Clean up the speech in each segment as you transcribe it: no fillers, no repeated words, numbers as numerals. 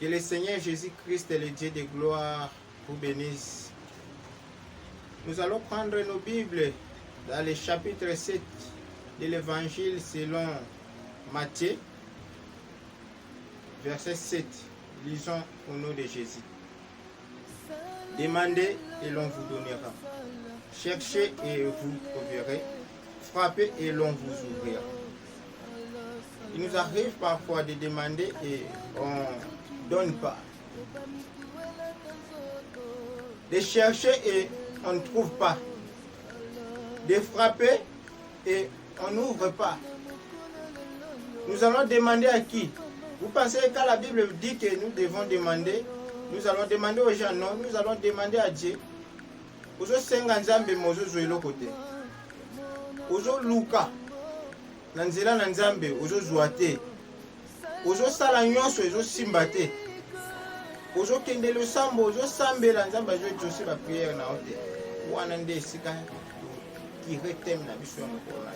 Que le Seigneur Jésus-Christ et le Dieu de gloire vous bénisse. Nous allons prendre nos Bibles dans le chapitre 7 de l'Évangile selon Matthieu, verset 7. Lisons au nom de Jésus. Demandez et l'on vous donnera. Cherchez et vous trouverez. Frappez et l'on vous ouvrira. Il nous arrive parfois de demander et on ne donne pas. De chercher et on ne trouve pas. De frapper et on n'ouvre pas. Nous allons demander à qui? Vous pensez que la Bible dit que nous devons demander, nous allons demander aux gens? Non, nous allons demander à Dieu. Ozo senga nzambe mozo zoelo kote. Ozo luka. Nanzela na nzambe ozo zuate. Ozo sala nyonso ozo simbate. Ozo kende le sambo ozo sambela nzambe ozo josi ba prière na ote. Wana nde sika qui thème na biso ngona.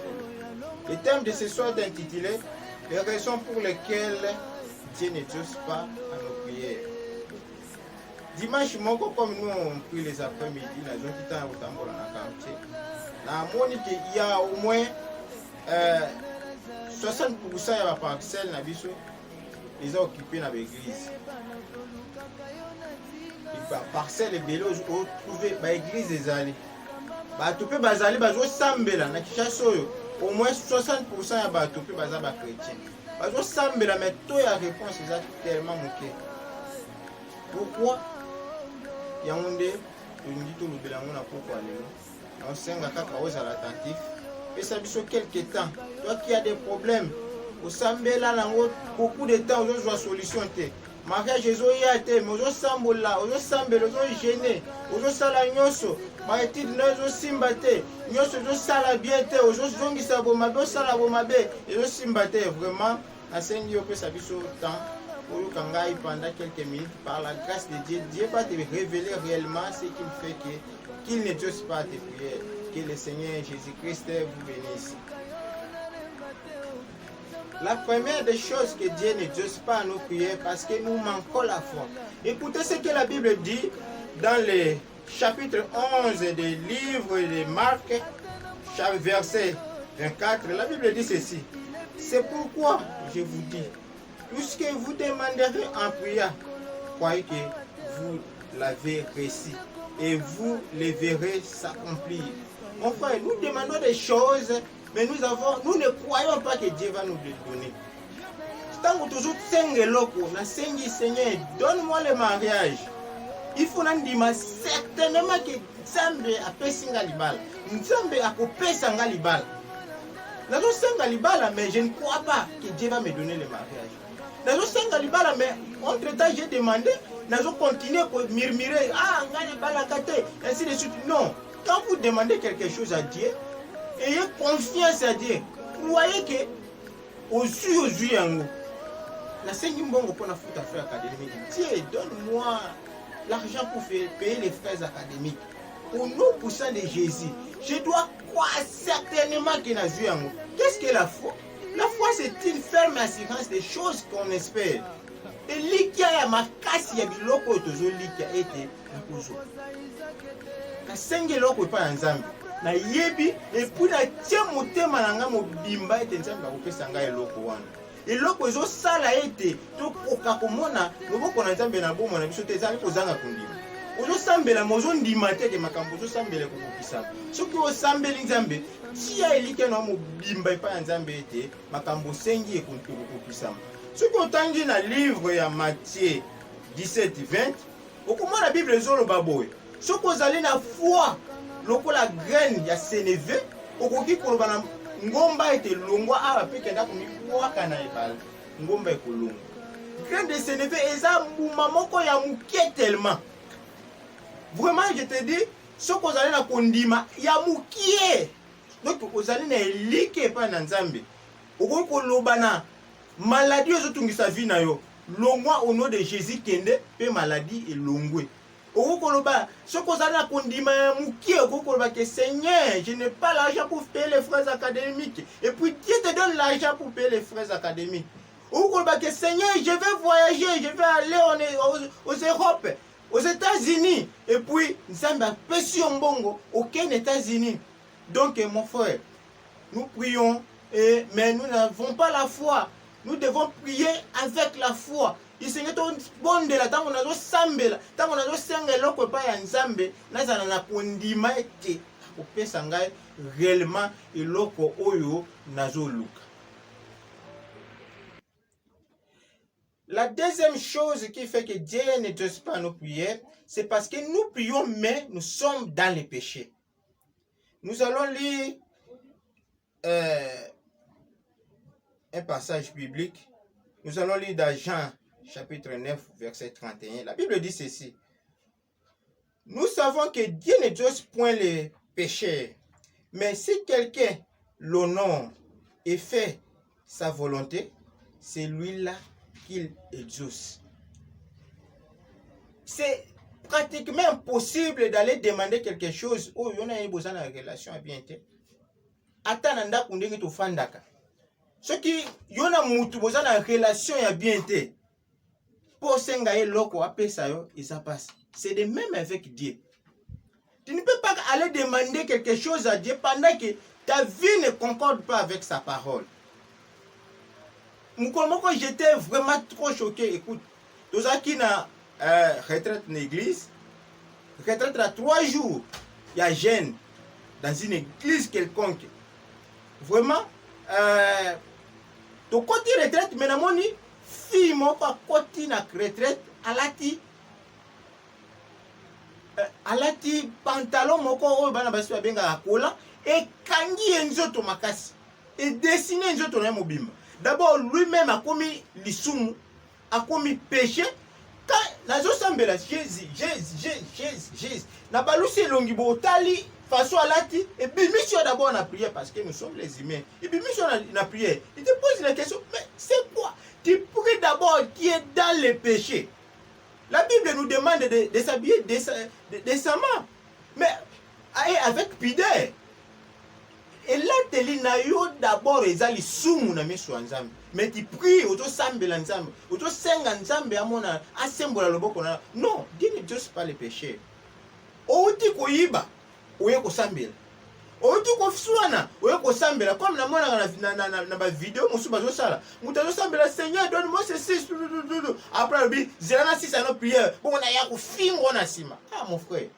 Le thème de ce soir est intitulé les raisons pour lesquelles Dieu ne n'exauce pas à nos prières. Dimanche, comme nous on prie les après-midi, nous avons quitté un autambo dans la quartier. Il y a au moins 60% de la parcelle ils ont occupé dans l'église. La parcelle est belle, on a trouvé l'église des allées. Tout le monde au moins 60% de batopé baza ba chrétien. Bazo sambela mais taux ya réponse est tellement moqué. Pourquoi? Yaoundé, on dit tout le bélango na pourquoi lelo. On senga kaka aux attentif. Et ça biso quelque temps. Toi qui as des problèmes, au sambela lango beaucoup de temps aux joie solution té. Mariage ezo ya té, mais aux sambola, aux sambela, aux gêné, aux sala nyonso. Maïtid nous simbate, nous sala bien te, nous zongisa bomabe, sala bomabe, et nous simbate vraiment. À Seigneur peut s'abisso temps pour le kangai pendant quelques minutes par la grâce de Dieu. Dieu va te révéler réellement ce qu'il fait qu'il n'exauce pas tes prières. Que le Seigneur Jésus-Christ vous bénisse. La première des choses que Dieu n'exauce pas à nos prières parce que nous manquons la foi. Écoutez ce que la Bible dit dans les chapitre 11 des livres de Marc, verset 24, la Bible dit ceci. C'est pourquoi je vous dis, tout ce que vous demanderez en prière, croyez que vous l'avez reçu et vous les verrez s'accomplir. Mon frère, nous demandons des choses, mais nous ne croyons pas que Dieu va nous les donner. Tant que toujours Seigneur, donne-moi le mariage. Il faut dire certainement que Nzambe a pesi nga libala. Nzambe a kopesa nga libala. Nazo senga libala, mais je ne crois pas que Dieu va me donner le mariage. Nazo senga libala, mais entre temps j'ai demandé, nazo continuer à murmurer, ah nga libala kate, ainsi de suite. Non, quand vous demandez quelque chose à Dieu, ayez confiance à Dieu. Croyez que aux yeux yango. La sengi mbongo pour la foot à faire académique. Dieu, donne-moi l'argent pour payer les frais académiques. Au nom puissant de Jésus, je dois croire certainement qu'il a vu en moi. Qu'est-ce que la foi? La foi, c'est une ferme assurance des choses qu'on espère. Et likia ya makasi ya biloko tozo likia ete nakuzo. Kasenge loko pa nzambe. Na yebi et puis na tia motema nanga mobimba ete nzambe akopesa ngai eloko wana. Eloko ezo sala ete to okakomona loboko na nzambe na bomo na biso te ezali kozanga kondima. Ozo sambela mozo ndima te ke makambo ozo sambela kokokisa. Soki osambeli nzambe tia elike na mobimba epa nzambe ete makambo sengi ekokokisa. Soki otangi na livre ya Matthieu 17:20, okomona Bible ezoloba boye. Soki ozali na foi lokola graine ya sénévé, okoki koloba na ngomba ete longwa awa pe kenda komikuwaka na ebala ngomba ekolongwa. Graine de sénévé eza mbuma moko ya mukie tellement. Vraiment je te dis, soki ozali na kondima ya mukie, donc ozali na elike epai na nzambe, okoki koloba na maladie ezotungisa vie na yo, longwa au nom de Jésus kende pe maladie elongwe. Okoloba, soki ozali na kondima ya mukie, okoloba que Seigneur, je n'ai pas l'argent pour payer les frais académiques. Et puis Dieu te donne l'argent pour payer les frais académiques. Ou que Seigneur, je vais voyager, je vais aller aux Europes, aux États-Unis. Et puis, nous avons péché en bongo, aucun États-Unis. Donc, mon frère, nous prions, mais nous n'avons pas la foi. Nous devons prier avec la foi. Il Seigneur bon de la tant on a do sambela, tant on a do sengelo ko pa ya nzambe, na zana na kondima ete ko pesa ngai réellement eloko oyo nazo luka. La deuxième chose qui fait que Dieu n'exauce pas nos prières, c'est parce que nous prions mais nous sommes dans les péchés. Nous allons lire un passage biblique. Nous allons lire dans Jean chapitre 9, verset 31. La Bible dit ceci. Nous savons que Dieu n'exauce point les péchés, mais si quelqu'un l'honore et fait sa volonté, c'est lui-là qu'il exauce. C'est pratiquement impossible d'aller demander quelque chose. Oh, on a une bonne relation à bien. Attends, on dit que tu fandaka. Ce qui yona mutu boza na relation ya bien te pour senga e loko apesa yo et ça passe. C'est de même avec Dieu. Tu ne peux pas aller demander quelque chose à Dieu pendant que ta vie ne concorde pas avec sa parole. Moukolmoko, j'étais vraiment trop choqué. Écoute, tous ceux qui na retraite dans l'église, retraite à 3 jours, il y a jeune dans une église quelconque. Vraiment, to côté retraite mais namoni fille moko côté na retraite alati pantalon moko oyo bana basi babenga kola et kangi enzoto makasi et dessiner enzoto na mobimba. D'abord lui-même a commis lisumu, a commis péché. Quand nazo sambela Jésus na balusi longi botali façon alati et puis mission d'abord on a prié parce que nous sommes les humains. Et puis mission on a prié. Il te pose la question, mais c'est quoi? Tu pries d'abord qui est dans le péché. La Bible nous demande de s'habiller décemment, mais avec pudeur. Et là, tu dis d'abord ezali sumu na miso nzambe. Mais tu pries auto sambela nzambe, auto senga nzambe amona asembola loboko na. Non, Dieu ne exauce pas les péchés. Outi koyiba, oye ko sambela. Outi ko fsuana, oye ko sambela comme na mona na ba vidéo musu bazo sala. Mutazo sambela Seigneur donne-moi ceci. Après bi zelana si ça no prière. Bon na ya ko fingo na sima. Ah mon frère,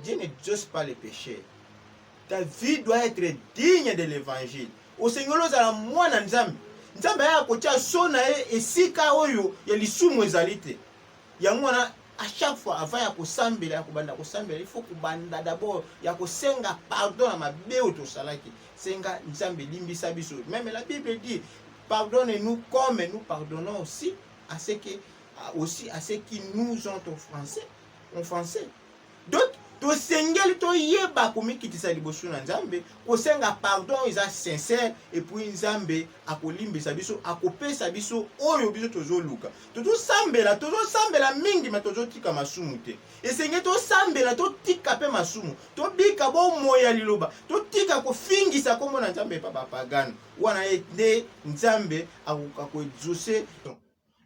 Dieu ne exauce pas les péchés. Ta vie doit être digne de l'évangile. Au Seigneur, nous allons moi dans Nzambe. Nzambe ya kotia sona et sika oyo ya lisumu ezalite. Ya mwana à chaque fois avant ya kosambela ya kobanda kosambela, il faut kobanda d'abord ya kosenga pardon à ma beo to salaki. Senga Nzambe limbisa biso. Même la Bible dit pardonne-nous comme nous pardonnons aussi à ceux qui nous ont offensés. Donc to sengeli to yeba komikitisa liboso na Nzambe kosenga pardon isa sincère et puis Nzambe akolimbisa biso akopesa biso oyo biso tozoluka tozo sambela mingi ma tozo tika masumu te esenge to sambela to tika pe masumu to bika bo moya liloba to tika ko fingisa kombo na Nzambe pa pagano wana ete Nzambe akoexaucer.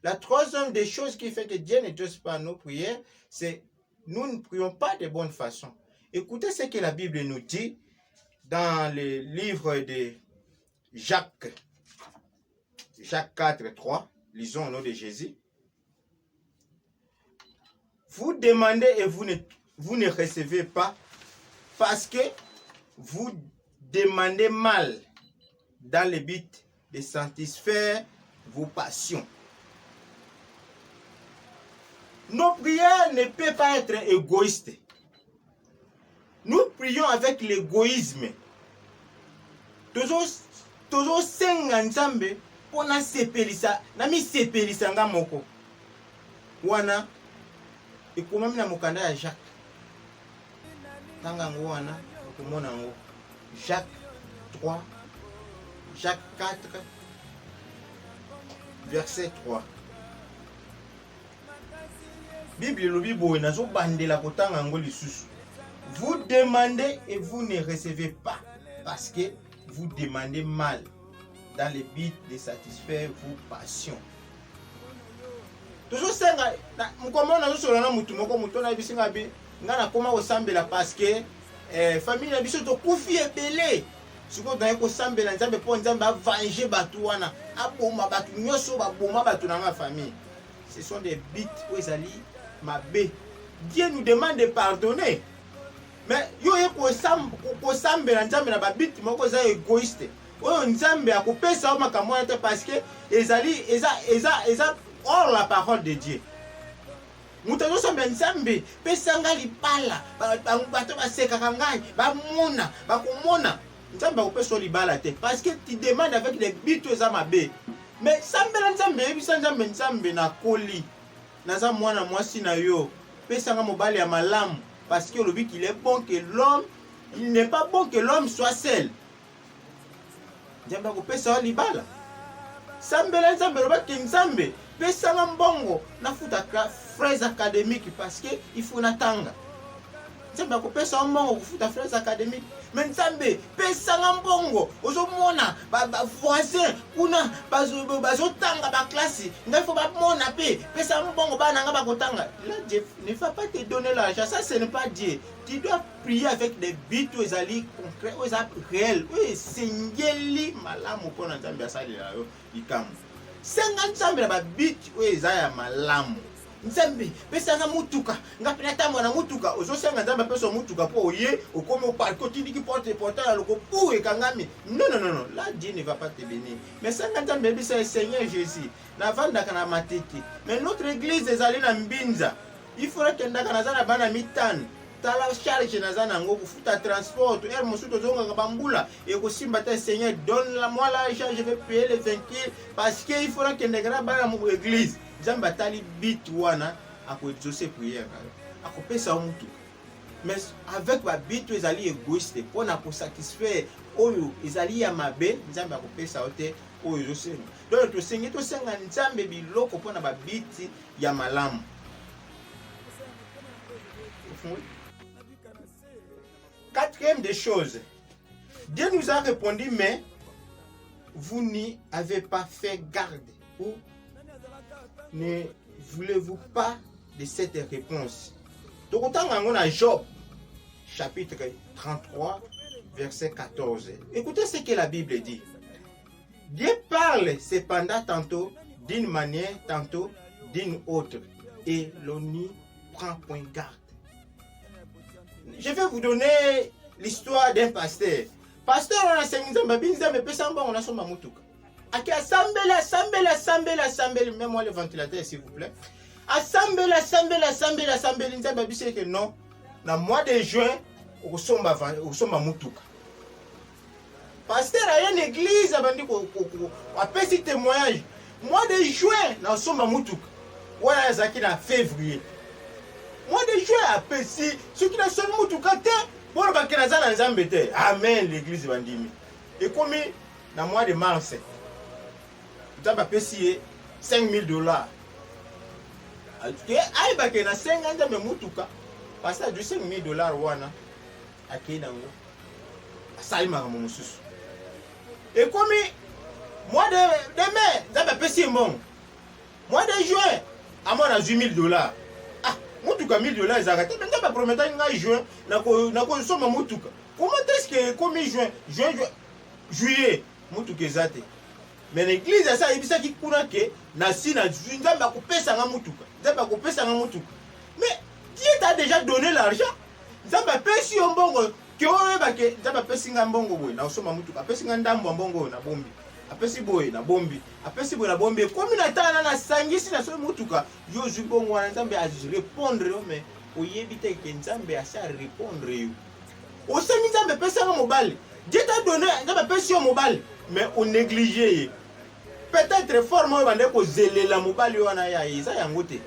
La troisième des choses qui fait que Dieu n'exauce pas nos prières, c'est nous ne prions pas de bonne façon. Écoutez ce que la Bible nous dit dans le livre de Jacques 4, 3. Lisons au nom de Jésus. Vous demandez et vous ne recevez pas parce que vous demandez mal dans le but de satisfaire vos passions. Nos prières ne peuvent pas être égoïstes. Nous prions avec l'égoïsme. Toujours senga Nzambe pona sepelisa na mi sepelisa nga moko. Wana ekomami na mokanda ya Jacques. Tanga ngo wana okomona ngo Jacques 3 Jacques 4 verset 3. Bible lobi boye nazo bandela kotanga ngo lisusu. Vous demandez et vous ne recevez pas parce que vous demandez mal dans le but de satisfaire vos passions. tozosenga mukomona tosolana mutu moko mutu na bisinga bi ngana koma kosambela parce que famille na biso tokufi ebele sikoyo tonaye kosambela nzambe mpo nzambe avange bato wana aboma bato nyonso baboma bato na nga famille. Ce sont des bits oyo ezali mabe. Dieu nous demande de pardonner. Mais yo ye kosambela nzambe na babiti moko eza égoïste oyo nzambe akopesa o makambo wana te parce que ezali eza hors la parole de Dieu. Mutu azosambela nzambe pesanga libala bato basekaka ngai bamona bakomona nzambe akopesa o libala te parce que tu demandes avec les bits eza mabe. Mais sambela nzambe yebisa nzambe na koli naza mwana mwasi na yo pesanga mobali ya malamu. Parce que le but qu'il est bon que l'homme, il n'est pas bon que l'homme soit seul. Nzambe akopesa libala. Sambela nzambe loba ke nzambe pesa mbongo nafuta fraise académique parce que il faut natanga. Nzambe akopesa mbongo kufuta fraise académique. Mais nzambe pesa mbongo ozomona ba voisin kuna bazotanga ba classe ngai faut ba mona pe pesa mbongo bana nga bakotanga. Là Dieu ne va pas te donner l'argent, ça ce n'est pas Dieu. Tu dois prier avec des buts ezali concrets, ezali réel. Oui, sengeli malamu pona nzambe asali la yo ikamu. Senga nzambe na ba but ezaya malamu. Nzambe pesa nga mutuka ngapena tambo na mutuka ozosenga nzambe pesa mutuka po oye okome au parc otindiki porte portant la loko pour ekangami. Non, là Dieu ne va pas te bénir. Mais senga nzambe bisa Seigneur Jésus na vanda kana matete. Mais notre église ezali na mbinza. Il faudra que ndaka nazana bana mitano tala charge nazana ngo kufuta transport er mosuto zonga bambula et kosimba ta Seigneur donne-moi l'argent, je vais payer les 20 parce que il faudra que ndaka bana mu église nzambe atali bit wana akoexaucer prière akopesa mutu. Mais avec ba bit ezali égoïste pour na satisfaire oyo ezali ya mabe nzambe akopesa ote oyo ezosenga. Donc tosenga nzambe biloko pour na ba bit ya malamu. Quatrième des choses, Dieu nous a répondu, mais vous n'y avez pas fait garde. Ou ne voulez-vous pas de cette réponse? Donc, autant qu'on a Job, chapitre 33, verset 14. Écoutez ce que la Bible dit. Dieu parle cependant tantôt d'une manière, tantôt d'une autre, et l'on n'y prend point garde. Je vais vous donner l'histoire d'un pasteur. Pasteur, on a cinq ans, mais pesamba on a son mamoutouk. Aki asambela, mets-moi le ventilateur s'il vous plaît. Asambela, nzamba bise que non. Na mois de juin, au somba mamoutouk. Pasteur a une église, abandi ko a petit témoignage. Mois de juin, na somba mamoutouk. Voilà zaki na février. Mois de juin à Pessi, ceux qui n'ont seulement tout caté, bon, bah, qui n'a pas embêté. Amen, l'église bandimi. Et comme dans le mois de mars, tu as payé $5,000. Et aïe, bah, qui n'a 5 ans, mais moutuka, parce que $5,000, wana, à qui n'a pas, ça y est, mon sous. Et comme mois de mai, tu as payé mon. Mois de juin, à moi, on a $8,000. Mutuka $1,000 ezakate mais ndaba prometa nga juin nako soma mutuka. Comment est-ce que comme juillet mutuka ezate? Mais l'église ça ibisa ki kuna ke na sina nzamba kopesa nga mutuka. Nzamba kopesa nga mutuka. Mais Dieu t'a déjà donné l'argent. Nzamba pesi mbongo ke oyeba ke nzamba pesi nga mbongo boy na soma mutuka. Pesi nga ndambo mbongo na bombi. Apesi boy na bombi comme na tana na sangisi na so mutuka yo zubongo wana nzambe a répondre mais oyebite ke nzambe a sa répondre yo o semi nzambe pesa nga mobile Dieu t'a donné nzambe pesi yo mobile mais on négligé peut-être forme yo bande ko zelela mobile wana ya isa yango te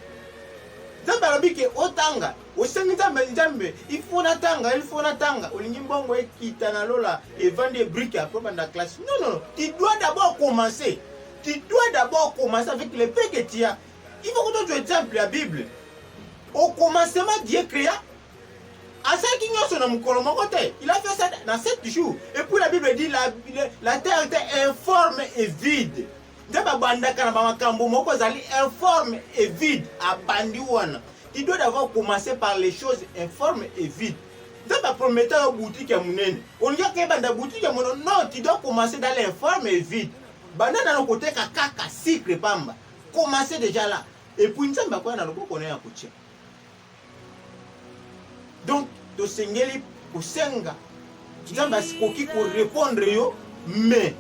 nzambe alobike otanga o semi nzambe il faut natanga olingi mbongo ekita na lola et vendre briques après banda classe non tu dois d'abord commencer avec les paix que tu as. Il faut que tu aies exemple la Bible au commencement Dieu créa à ça qui nous sommes il a fait ça dans 7 jours et puis la Bible dit la terre était informe et vide Nzambe bandaka na makambo moko zali informe et vide abandi wana. Tu dois d'abord commencer par les choses informes et vides. Nzambe promettait une boutique ya munene. On dit que banda boutique ya munene. Non, tu dois commencer dans l'informe et vide. Banda na le côté kaka cycle pamba. Commencez déjà là. Et puis Nzambe kwa na loko connaît ya kutia. Donc, to sengeli kusenga. Nzambe asikoki ko répondre yo, mais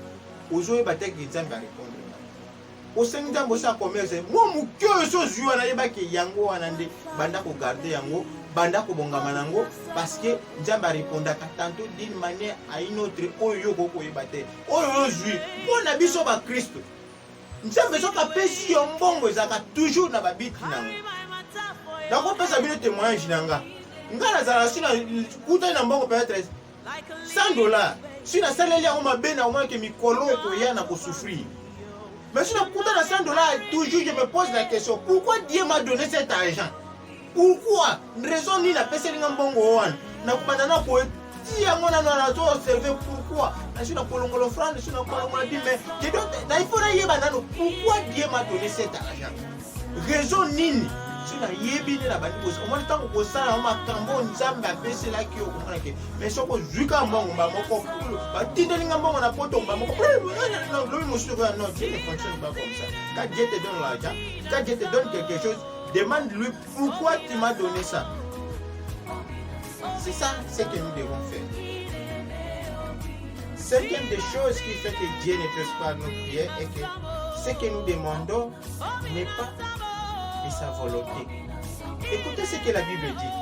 ozoye bateki Nzambe répondre. Osengi Nzambe sa commerce. Moi mukyo so zuwa na yebaki yango wana nde banda ko garder yango, banda ko bongama nango parce que Nzambe répondaka tantôt d'une manière à une autre oyo koko yebate. Oyo zui, pona biso ba Kristo. Nzambe so ka pesi yo mbongo ezaka toujours na babiti nango. Dako pesa bino témoignage nanga. Ngala zala sina kuta na mbongo peut-être $100. Sina saleli yango mabe na omwa ke mikolo ko yana ko souffrir. Mais si je coûte $100, toujours je me pose la question, pourquoi Dieu m'a donné cet argent? Pourquoi? Une raison ni la personne n'a pas de n'a pas pourquoi? Je suis dans le franc, je suis dans le dit, mais il faut pourquoi Dieu m'a donné cet argent? Raison ni. Mais ce que je quand Dieu te donne l'argent, quand Dieu te donne quelque chose, demande-lui pourquoi tu m'as donné ça. C'est ça ce que nous devons faire. Cinquième des choses qui fait que Dieu ne pose pas nos prières est que ce que nous demandons n'est pas de sa volonté. Écoutez ce que la Bible dit.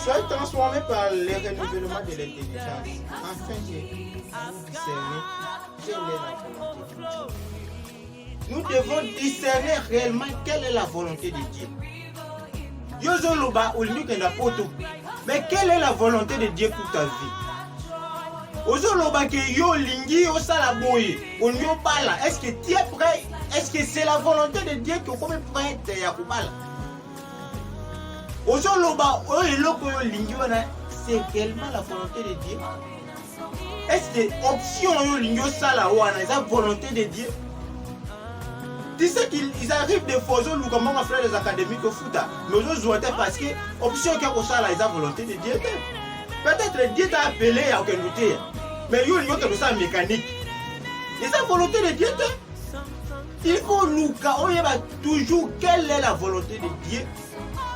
Soyez transformés par le renouvellement de l'intelligence, afin que vous discerniez quelle est la volonté de Dieu. Nous devons discerner réellement quelle est la volonté de Dieu. Yozoloba ulinikenda poto. Mais quelle est la volonté de Dieu pour ta vie? Ozoloba ke yo lingi yo sala boye. On yo parle. Est-ce que tu es prêt? Est-ce que c'est la volonté de Dieu que comme prêt ya kubala? Ozoloba o eloko yo lingi wana, c'est réellement la volonté de Dieu? Est-ce que option yo lingi yo sala wana, c'est la volonté de Dieu? Tu sais qu'ils arrivent des fois, nous comme on fait les académiques au foot, mais ils ont parce que option qui est ça, la volonté de Dieu. Peut-être Dieu t'a appelé à aucun doute, mais il y a que ça mécanique. Et la volonté de Dieu, il faut nous toujours quelle est la volonté de Dieu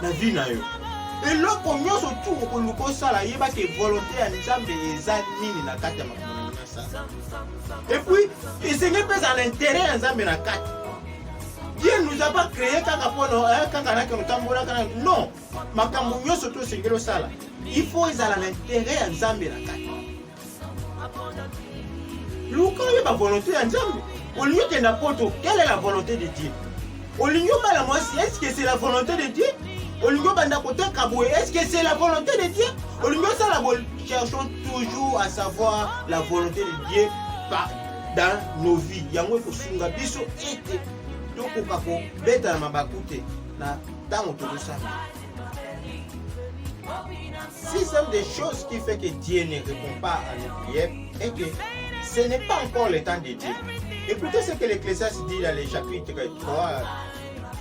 dans la vie. Et là, comme nous sommes tous pour nous faire ça, il y a que volonté à nous amener les années dans la carte. Et puis, il s'est mis à l'intérêt dans la carte. Dieu nous a pas créé non, il faut qu'ils aient l'intérêt à Nzambe na kati. Luka y a la volonté à Nzambe. Au lieu que n'importe quelle est la volonté de Dieu? Au lieu de la moitié, est-ce que c'est la volonté de Dieu? Au lieu de côté Kaboué, est-ce que c'est la volonté de Dieu? Au lieu de ça, cherchons toujours à savoir la volonté de Dieu dans nos vies. Yango ko sunga biso ete. Donc, sixième des choses qui fait que Dieu ne répond pas à nos prières est que ce n'est pas encore le temps de Dieu. Écoutez ce que l'Ecclésiaste dit dans le chapitre 3,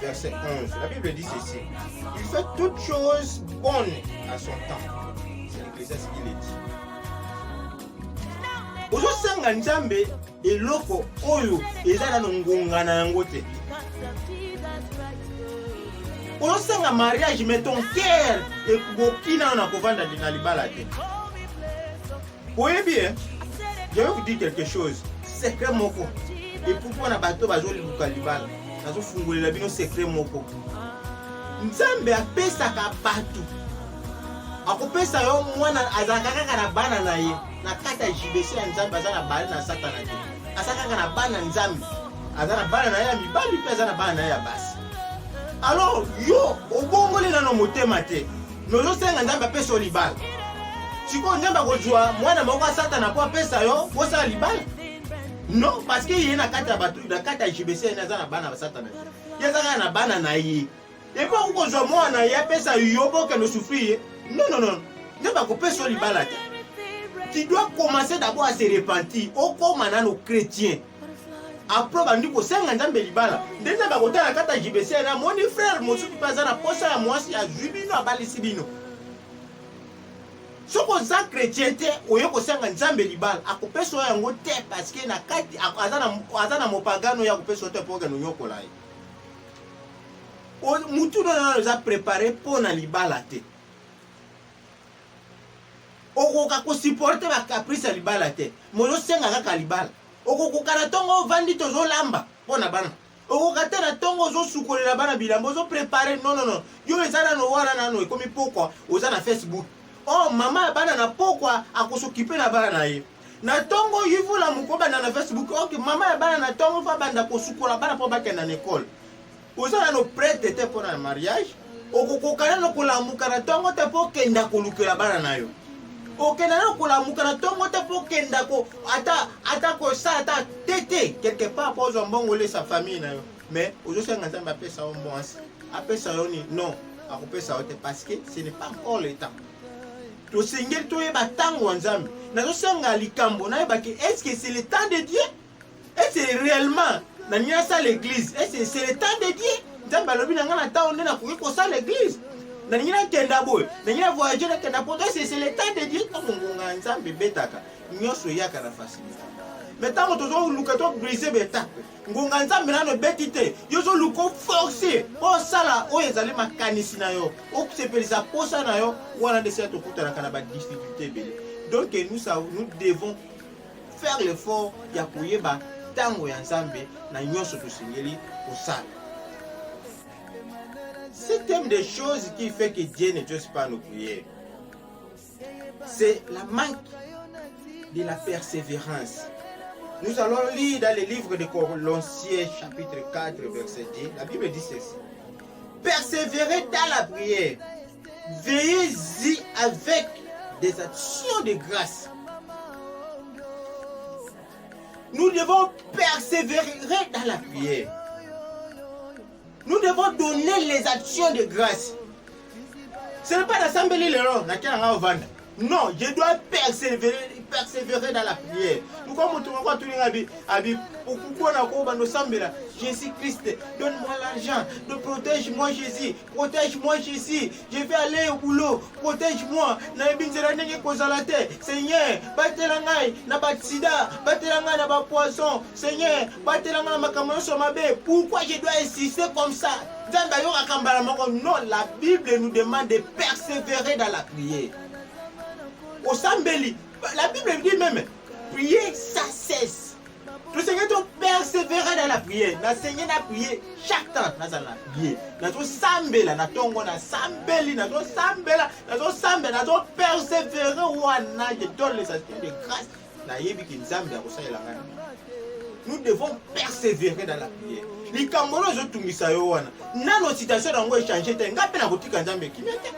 verset 11. La Bible dit ceci. Il fait toutes choses bonnes à son temps. C'est l'Ecclésiaste qui le dit. Ozosenga Nzambe eloko oyo ezala na ngongana yango te. Ozosenga mariage mais ton cœur ekokina na kovanda na libala te. Voyez bien, je vais vous dire quelque chose. Secret moko. Et pourquoi na bato bazoli buka libala? Nazo fungolela bino secret moko. Nzambe apesaka bato. Akopesa yo mwana azalaka kaka na bana na ye. Na kata jibesi ya Nzambe azana bana na satana te. Asaka na bana Nzambe. Azana bana na ya mibali pe azana bana na ya basi. Alors yo obongoli na no motema te. Nozo senga Nzambe apesa libala. Siko Nzambe akozwa mwana moko satana po apesa yo kosa libala. Non, parce que yena kata batu na kata jibesi ya azana bana ba satana. Yazaka na bana na ye. Et pas ukozwa mwana ya pesa yo boke no souffrir. Non. Nzambe akopesa libala te. Tu dois commencer d'abord à se repentir. Au comme nos chrétiens. après bandi kosenga nzambe libala ndenge bakotala kata JBC na moni frère mosusu paza na posa ya mwasi ya jubino abalisi bino soko za chrétien te oyo kosenga nzambe libala akopesa yango te parce que na kati azana mopagano ya kopesa te pour que no nyokola ye mutu na za préparer pour na libala te okoka ko supporter ba caprice ya libala te moyo senga kaka libala okokoka na tongo vandi tozolamba pona bana okoka na tongo ozosukolela bana bilamba ozo préparer non yo ezala no wana nano ekomi pokwa oza na Facebook oh mama bana na pokwa akosokipe na bana na ye na tongo yivula mukoba na Facebook ok mama bana na tongo fa banda kosukola bana po bakenda na école oza no prête te pona mariage okokoka na kolamuka na tongo te po kenda kolukela bana na yo okenda na kolamuka na tongo te po kenda ko ata ko sa ata tete quelque part pour mbongo le sa famille na yo mais ozosenga nzambe apesa o mwasi apesa yo ni non akopesa yo te parce que ce n'est pas encore le temps to singel to yeba tango nzambe nazosenga likambo na yeba ke est-ce que c'est le temps de Dieu est-ce que réellement na nyasa l'église est-ce que c'est le temps de Dieu nzambe alobi na ngana ta onena ko sa l'église na nyina kenda boy na nyina voyager na kenda poto c'est le temps de Dieu ko ngonga nzambe betaka nyoso yaka na facilité mais tant tozo luka to briser beta ngonga nzambe na no betite yozo luko forcer o sala o ezali makanisi na yo o sepelisa posa na yo wana de cette okutana kana ba difficulté belé donc nous devons faire l'effort ya koyeba tango ya nzambe na nyoso to singeli o sala. C'est une des choses qui fait que Dieu n'exauce pas nos prières. C'est la manque de la persévérance. Nous allons lire dans le livre de Colossiens chapitre 4 verset 10. La Bible dit ceci. Persévérez dans la prière. Veillez-y avec des actions de grâce. Nous devons persévérer dans la prière. Nous devons donner les actions de grâce. Ce n'est pas d'assembler les rangs. Non, je dois persévérer dans la prière. Nous comme Jésus-Christ, donne-moi l'argent, protège-moi Jésus, protège-moi Jésus, je vais aller au boulot, protège-moi. Seigneur, batelangai na batsida, batelangai na ba poisson, Seigneur, batelangai na makambo so mabe. Pourquoi je dois insister comme ça? Non, la Bible nous demande de persévérer dans la prière. Au Sambeli, la Bible dit même, prier sans cesse. Le Seigneur doit persévérer dans la prière. Le Seigneur a prié chaque temps dans la prière. Nous sambela, nous tongo na sambeli, nous sambela, nous sambela, nous persévérer wana, je donne les actions de grâce. Na yebi ki nzambe akosa elanga. Nous devons persévérer dans la prière. Les Camerounais ont tout mis ça wana. Na nos situations dango échanger te ngape na kotika nzambe kimete.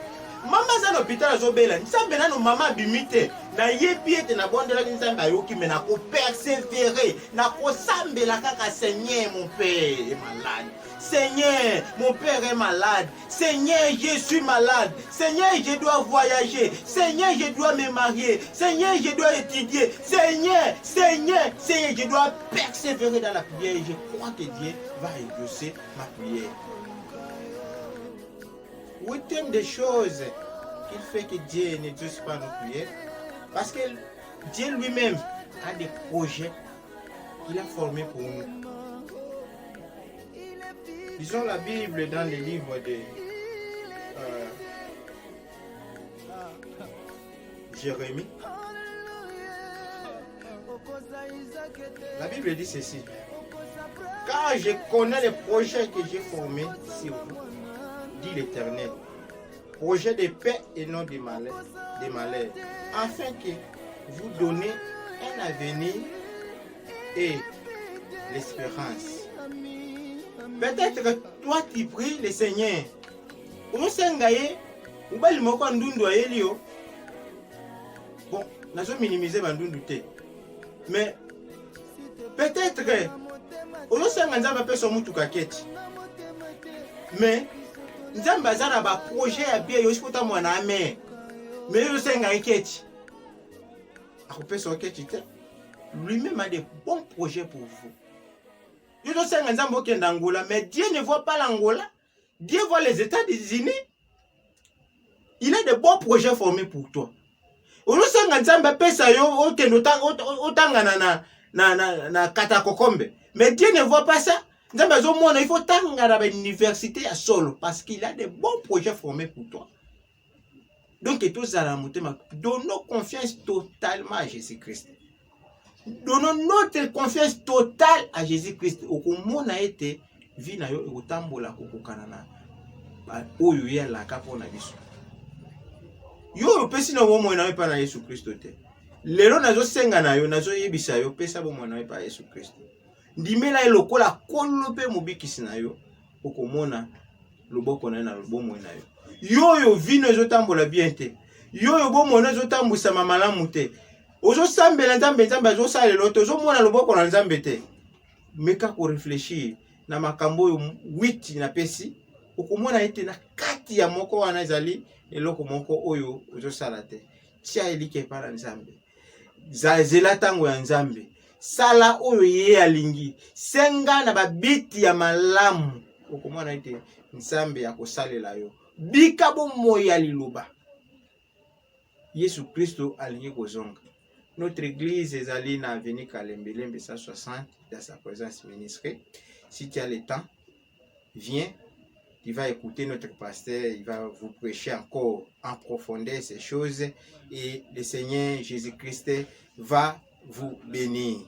Mama za l'hôpital azobela nzambe na no mama bimite na yebi ete na bondela nzambe ayoki mais na ko persévérer na ko sambela kaka Seigneur mon père est malade. Seigneur, mon père est malade. Seigneur, je suis malade. Seigneur, je dois voyager. Seigneur, je dois me marier. Seigneur, je dois étudier. Seigneur, je dois persévérer dans la prière. Et je crois que Dieu va exaucer ma prière. Huitième des choses qui fait que Dieu n'exauce pas nos prières, parce que Dieu lui-même a des projets qu'il a formés pour nous. Lisons la Bible dans les livres de Jérémie. La Bible dit ceci. Car je connais les projets que j'ai formés sur vous, dit l'Éternel. Projet de paix et non de malheur, afin que vous donnez un avenir et l'espérance. Peut-être que toi tu pries le Seigneur. Bon, nous minimiser bandundu te. Mais peut-être que on sanga nzamba peso mutu kaketi. Mais nzamba zana ba projet ya bien yo sikuta mwana ame. Mais yo senga eketi. Akopesa oketi te. Lui-même a des bons projets pour vous. Mais Dieu ne voit pas l'Angola. Dieu voit les États-Unis. Il a de bons projets formés pour toi. Mais Dieu ne voit pas ça. Il faut à l'université à Solo parce qu'il a de bons projets formés pour toi. Donc, donnons confiance totalement à Jésus-Christ. Donnons notre confiance totale à Jésus-Christ. Okomona été vi na yo otambola kokokana na oyo ya la kapona biso. Yo pesi na bomo na pa na Yesu Kristo te. Lelo nazo senga na yo nazo yebisa yo pesa bomo na pa Yesu Kristo. Ndimela elokola kolope mobikisi na yo okomona loboko na na lobomo na yo. Yo vino ezotambola bien te. Yo bomo na ezotambusa mamalamu te. Ozo sambela nzambe azo sala loto ozo mona loboko na nzambe te. Meka ko réfléchir na makambo 8 na pesi okomona ete na kati ya moko wana ezali eloko moko oyo ozo sala te. Tia elike para nzambe. Zazela tango ya nzambe. Sala oyo ye alingi. Senga na babiti ya malamu. Okomona ete nzambe ya kosalela yo. Bika bomo ya liloba. Yesu Kristo alingi kozonga. Notre église est allée dans l'avenue Kalembelembe 160 dans sa présence ministrée. Si tu as le temps, viens. Il va écouter notre pasteur, il va vous prêcher encore en profondeur ces choses et le Seigneur Jésus-Christ va vous bénir.